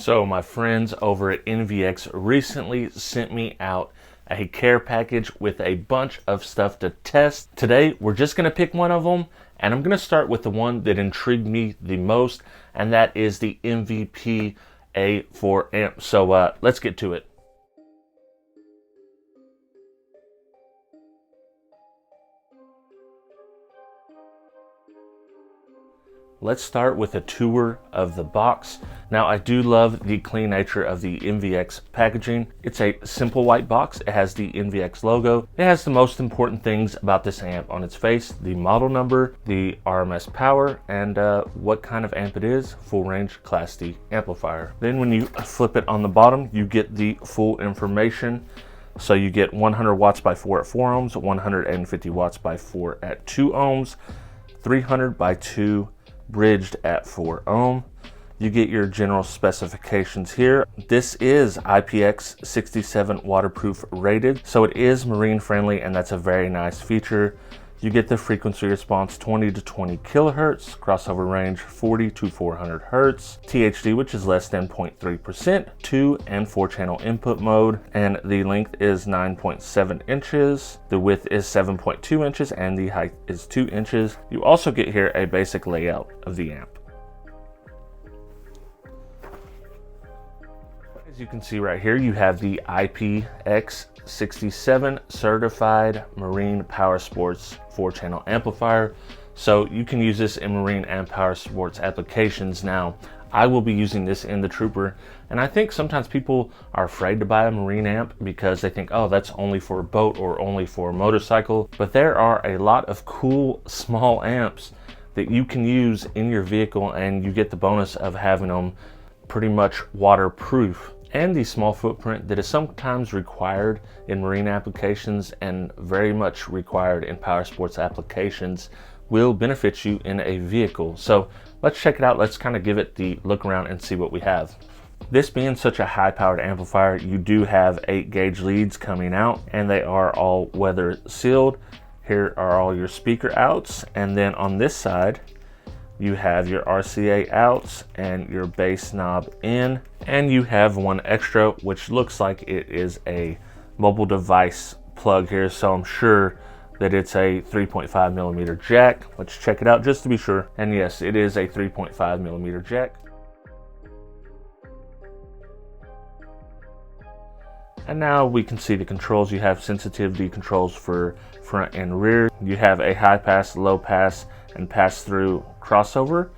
So my friends over at NVX recently sent me out a care package with a bunch of stuff to test. Today, we're just gonna pick one of them, and I'm gonna start with the one that intrigued me the most, and that is the MVPA4 amp. So let's get to it. Let's start with a tour of the box. Now, I do love the clean nature of the NVX packaging. It's a simple white box. It has the NVX logo. It has the most important things about this amp on its face: the model number, the RMS power, and what kind of amp it is, full range Class D amplifier. Then when you flip it on the bottom, you get the full information. So you get 100 watts by 4 at 4 ohms, 150 watts by 4 at 2 ohms, 300 by 2 bridged at 4 ohm. You get your general specifications here. This is IPX67 waterproof rated, so it is marine friendly, and that's a very nice feature. You get the frequency response 20 to 20 kilohertz, crossover range 40 to 400 hertz, THD, which is less than 0.3%, 2 and 4 channel input mode, and the length is 9.7 inches, the width is 7.2 inches, and the height is 2 inches. You also get here a basic layout of the amp. As you can see right here, you have the IPX67 certified marine power sports 4-channel amplifier. So you can use this in marine and power sports applications. Now, I will be using this in the Trooper, and I think sometimes people are afraid to buy a marine amp because they think, oh, that's only for a boat or only for a motorcycle. But there are a lot of cool small amps that you can use in your vehicle, and you get the bonus of having them pretty much waterproof. And the small footprint that is sometimes required in marine applications and very much required in power sports applications will benefit you in a vehicle. So let's check it out. Let's kind of give it the look around and see what we have. This being such a high powered amplifier, you do have 8 gauge leads coming out, and they are all weather sealed. Here are all your speaker outs, and then on this side you have your RCA outs and your bass knob in, and you have one extra which looks like it is a mobile device plug here, so I'm sure that it's a 3.5 millimeter jack. Let's check it out just to be sure, and yes, it is a 3.5 millimeter jack. And now we can see the controls. You have sensitivity controls for front and rear. You have a high pass, low pass, and pass through crossover.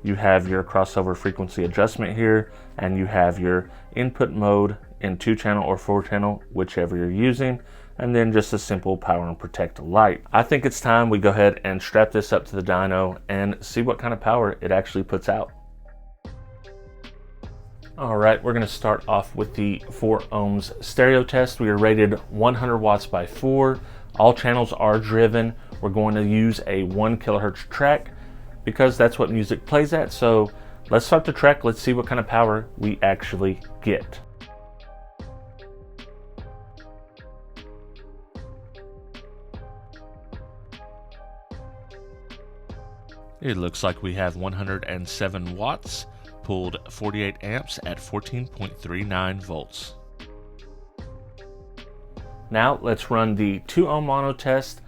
You have your crossover frequency adjustment here, and you have your input mode in 2-channel or 4-channel, whichever you're using, and then just a simple power and protect light. I think it's time we go ahead and strap this up to the dyno and see what kind of power it actually puts out. All right, we're gonna start off with the 4 ohms stereo test. We are rated 100 watts by 4. All channels are driven. We're going to use a 1 kilohertz track because that's what music plays at. So let's start the track. Let's see what kind of power we actually get. It looks like we have 107 watts, pulled 48 amps at 14.39 volts. Now let's run the 2 ohm mono test.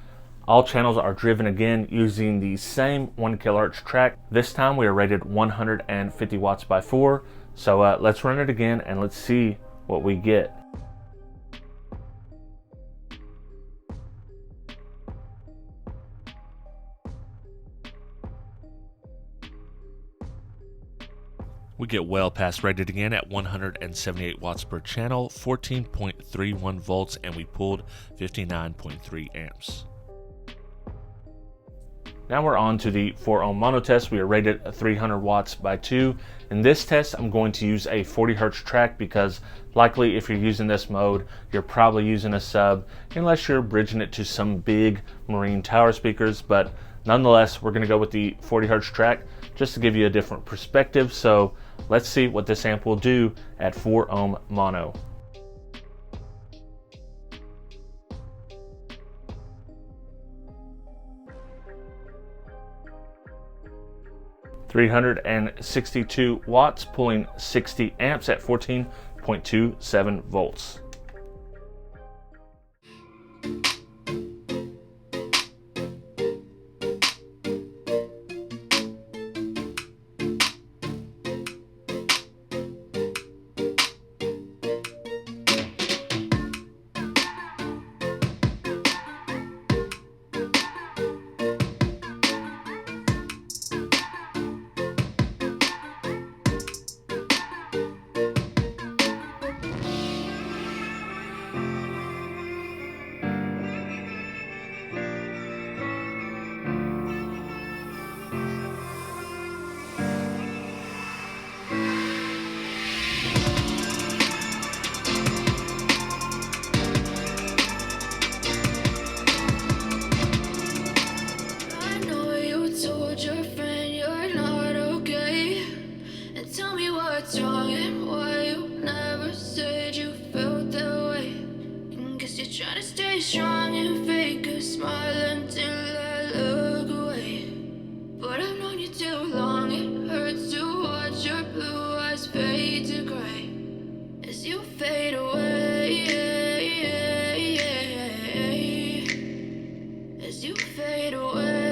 All channels are driven again using the same 1 kilohertz track. This time we are rated 150 watts by 4. So let's run it again and let's see what we get. We get well past rated again at 178 watts per channel, 14.31 volts, and we pulled 59.3 amps. Now we're on to the 4 ohm mono test. We are rated 300 watts by 2. In this test, I'm going to use a 40 hertz track because likely if you're using this mode, you're probably using a sub unless you're bridging it to some big marine tower speakers. But nonetheless, we're gonna go with the 40 hertz track just to give you a different perspective. So let's see what this amp will do at 4 ohm mono. 362 watts, pulling 60 amps at 14.27 volts. Strong and fake a smile until I look away. But I've known you too long, it hurts to watch your blue eyes fade to gray as you fade away, as you fade away.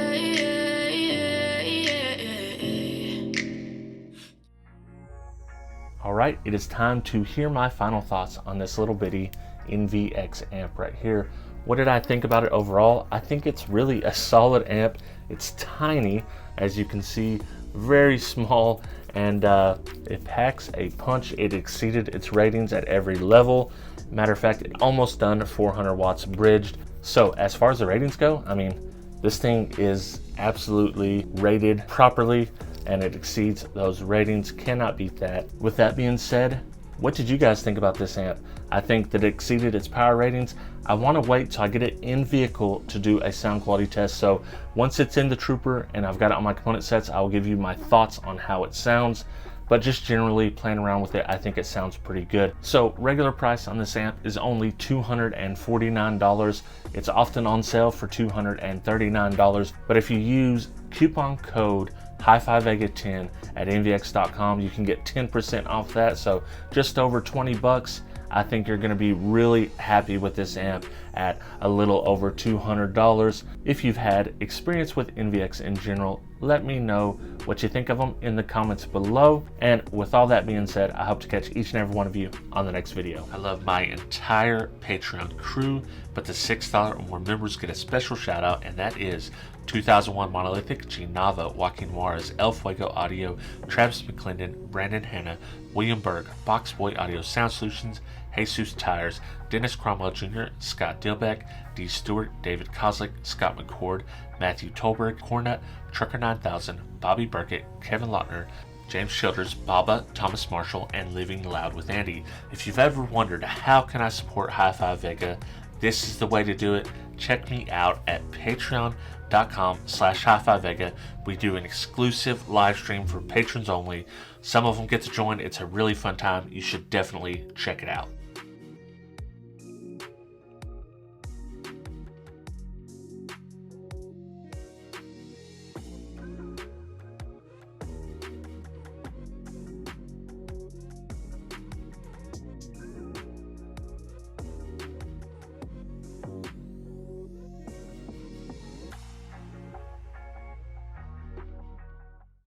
Alright, it is time to hear my final thoughts on this little bitty NVX amp right here. What did I think about it overall? I think it's really a solid amp. It's tiny, as you can see, very small, and it packs a punch. It exceeded its ratings at every level. Matter of fact, it almost done 400 watts bridged. So as far as the ratings go, I mean, this thing is absolutely rated properly and it exceeds those ratings. Cannot beat that. With that being said, what did you guys think about this amp? I think that it exceeded its power ratings. I want to wait till I get it in vehicle to do a sound quality test. So once it's in the Trooper and I've got it on my component sets, I will give you my thoughts on how it sounds. But just generally playing around with it, I think it sounds pretty good. So regular price on this amp is only $249. It's often on sale for $239. But if you use coupon code HifiVega10 at NVX.com, you can get 10% off that. So just over 20 bucks. I think you're going to be really happy with this amp at a little over $200. If you've had experience with NVX in general, let me know what you think of them in the comments below. And with all that being said, I hope to catch each and every one of you on the next video. I love my entire Patreon crew, but the $6 or more members get a special shout out, and that is 2001 Monolithic, G Nava, Joaquin Juarez, El Fuego Audio, Travis McClendon, Brandon Hanna, William Berg, Boxboy Audio Sound Solutions, Jesus Tires, Dennis Cromwell Jr., Scott Dilbeck, D. Stewart, David Kozlik, Scott McCord, Matthew Tolberg, Cornut, Trucker 9000, Bobby Burkett, Kevin Lautner, James Childers, Baba, Thomas Marshall, and Living Loud with Andy. If you've ever wondered how can I support HifiVega, this is the way to do it. Check me out at patreon.com/HifiVega. We do an exclusive live stream for patrons only. Some of them get to join. It's a really fun time. You should definitely check it out.